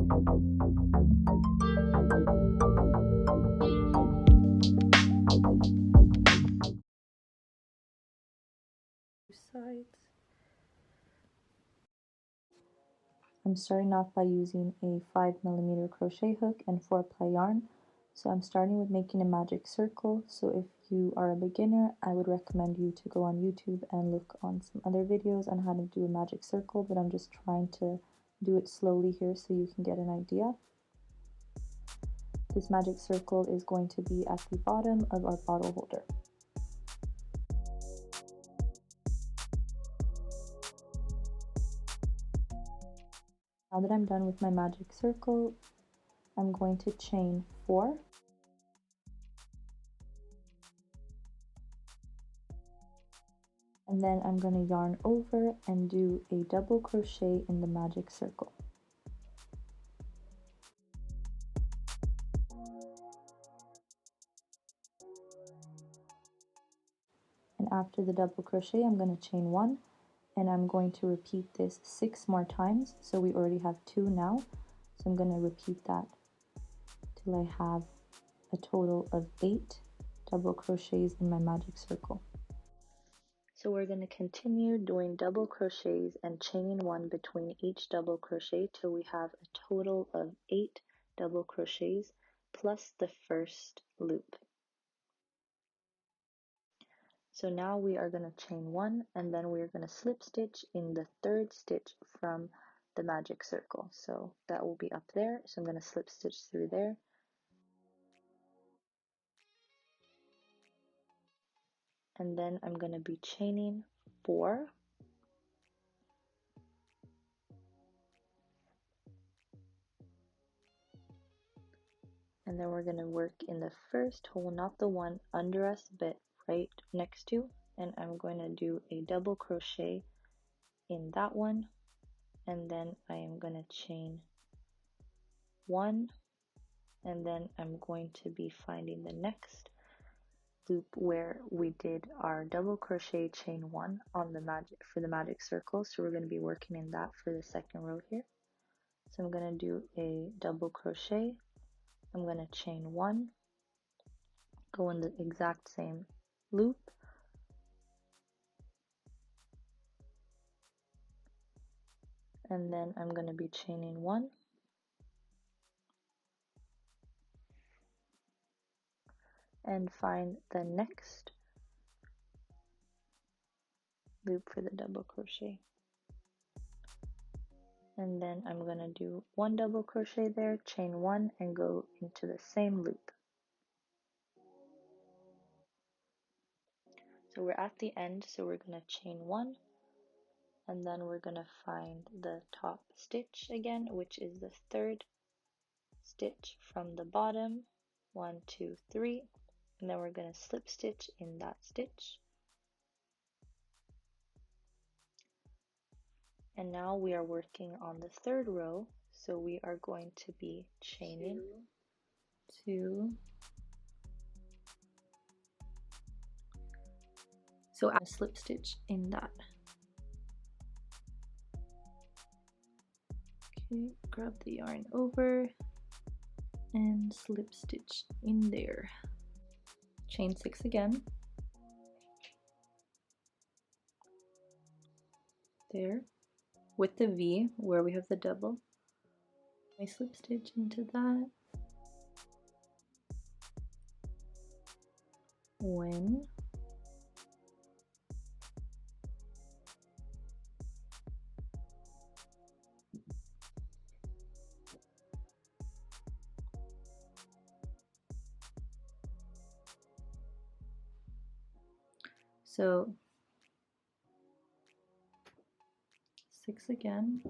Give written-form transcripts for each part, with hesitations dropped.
Sides. I'm starting off by using a 5mm crochet hook and 4-ply yarn. So I'm starting with making a magic circle. So if you are a beginner, I would recommend you to go on YouTube and look on some other videos on how to do a magic circle, but I'm just trying to do it slowly here so you can get an idea. This magic circle is going to be at the bottom of our bottle holder. Now that I'm done with my magic circle, I'm going to chain 4. And then I'm going to yarn over and do a double crochet in the magic circle. And after the double crochet, I'm going to chain 1, and I'm going to repeat this 6 more times. So we already have 2 now, so I'm going to repeat that till I have a total of 8 double crochets in my magic circle. So we're going to continue doing double crochets and chaining 1 between each double crochet till we have a total of 8 double crochets plus the first loop. So now we are going to chain 1, and then we are going to slip stitch in the 3rd stitch from the magic circle. So that will be up there. So I'm going to slip stitch through there. And then I'm going to be chaining 4. And then we're going to work in the first hole, not the one under us, but right next to. And I'm going to do a double crochet in that one. And then I am going to chain 1. And then I'm going to be finding the next loop where we did our double crochet chain 1 on the magic circle. So we're going to be working in that for the second row here. So I'm going to do a double crochet, I'm going to chain 1, go in the exact same loop, and then I'm going to be chaining 1, and find the next loop for the double crochet. And then I'm going to do 1 double crochet there, chain 1, and go into the same loop. So we're at the end, so we're going to chain 1, and then we're going to find the top stitch again, which is the 3rd stitch from the bottom. 1, 2, 3, and then we're going to slip stitch in that stitch. And now we are working on the 3rd row, so we are going to be chaining 2. So I slip stitch in that. Okay, grab the yarn over and slip stitch in there. Chain 6 again. There. With the V where we have the double. I slip stitch into that. When so 6 again.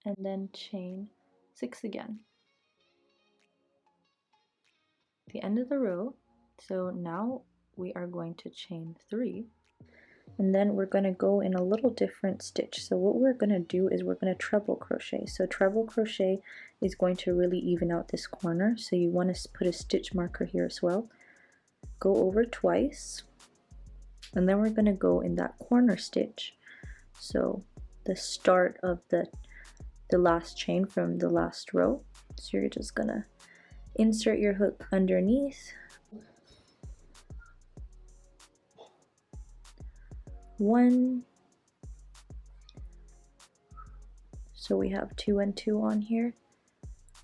And then chain 6 again. The end of the row. So now we are going to chain 3, and then we're going to go in a little different stitch. So what we're going to do is we're going to treble crochet. So treble crochet is going to really even out this corner, so you want to put a stitch marker here as well. Go over twice, and then we're going to go in that corner stitch, so the start of the last chain from the last row. So you're just going to insert your hook underneath, one, so we have 2 and 2 on here,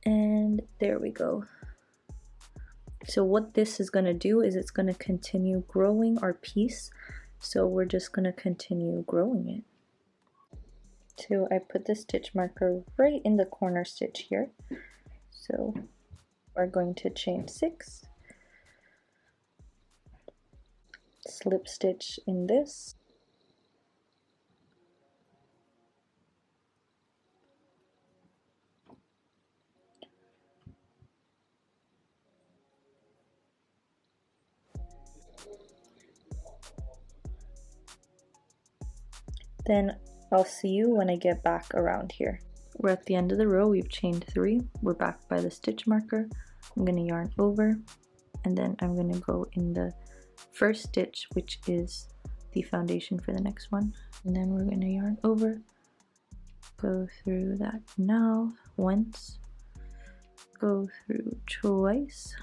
and there we go. So what this is going to do is it's going to continue growing our piece, so we're just going to continue growing it. So I put the stitch marker right in the corner stitch here, so we're going to chain 6, slip stitch in this, then I'll see you when I get back around here. We're at the end of the row, we've chained 3, we're back by the stitch marker. I'm going to yarn over, and then I'm going to go in the first stitch, which is the foundation for the next one, and then we're going to yarn over, go through that now once, go through twice,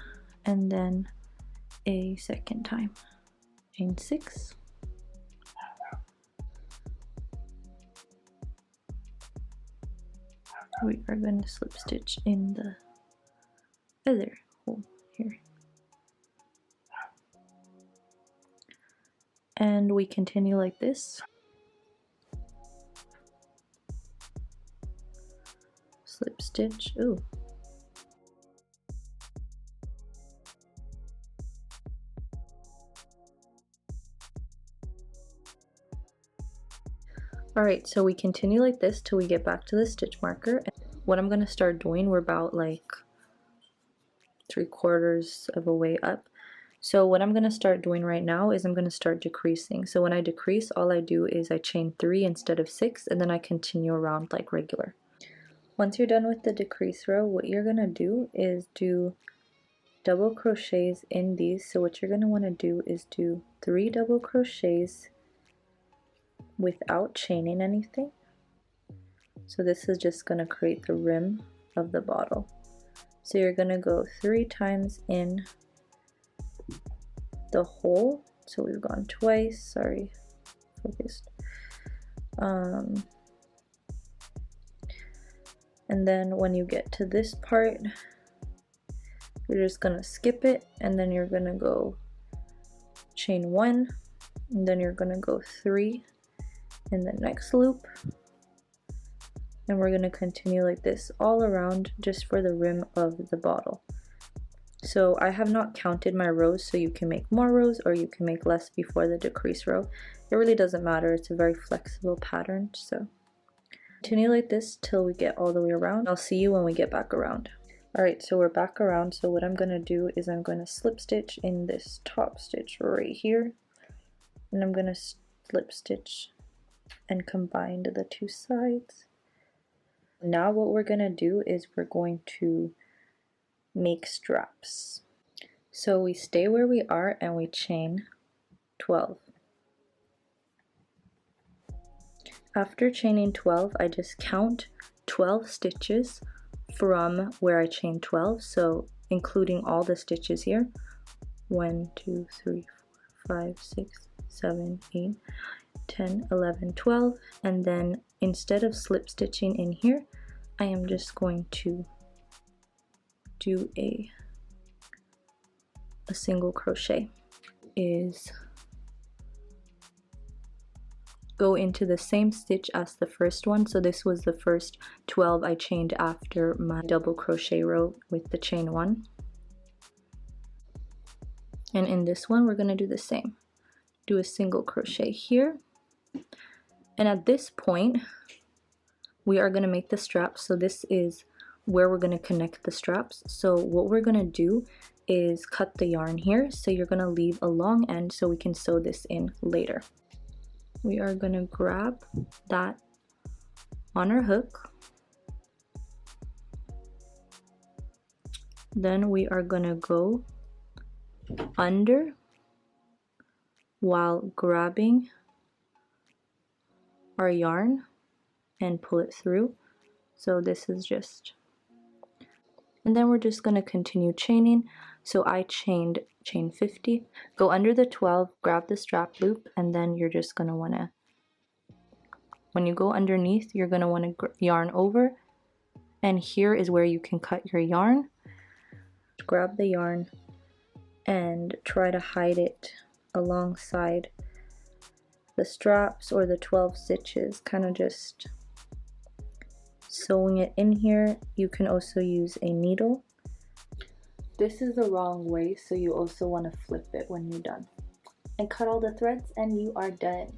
and then a second time. Chain 6, we are going to slip stitch in the other hole here, and we continue like this, slip stitch, ooh. Alright, so we continue like this till we get back to the stitch marker. What I'm going to start doing, we're about like 3/4 of a way up. So what I'm going to start doing right now is I'm going to start decreasing. So when I decrease, all I do is I chain 3 instead of 6, and then I continue around like regular. Once you're done with the decrease row, what you're going to do is do double crochets in these. So what you're going to want to do is do 3 double crochets without chaining anything. So this is just going to create the rim of the bottle. So you're going to go 3 times in the hole. So we've gone twice, sorry, focused. And then when you get to this part, you're just going to skip it, and then you're going to go chain 1, and then you're going to go 3 in the next loop, and we're going to continue like this all around just for the rim of the bottle. So I have not counted my rows, so you can make more rows or you can make less before the decrease row. It really doesn't matter, it's a very flexible pattern. So continue like this till we get all the way around. I'll see you when we get back around. Alright, so we're back around. So what I'm going to do is I'm going to slip stitch in this top stitch right here, and I'm going to slip stitch and combine the 2 sides. Now what we're going to do is we're going to make straps. So we stay where we are and we chain 12. After chaining 12, I just count 12 stitches from where I chained 12, so including all the stitches here. 1, 2, 3, 4, 5, 6, 7, 8, 10, 11, 12, and then instead of slip stitching in here, I am just going to do a single crochet. Is go into the same stitch as the first one. So this was the first 12 I chained after my double crochet row with the chain 1. And in this one, we're going to do the same. Do a single crochet here. And at this point, we are going to make the straps. So this is where we're going to connect the straps. So what we're going to do is cut the yarn here. So you're going to leave a long end so we can sew this in later. We are going to grab that on our hook. Then we are going to go under while grabbing our yarn and pull it through. So this is just, and then we're just going to continue chaining. So I chained chain 50, go under the 12, grab the strap loop, and then you're just going to want to, when you go underneath, you're going to want to yarn over, and here is where you can cut your yarn. Grab the yarn and try to hide it alongside the straps or the 12 stitches, kind of just sewing it in here. You can also use a needle. This is the wrong way, so you also want to flip it when you're done. And cut all the threads and you are done.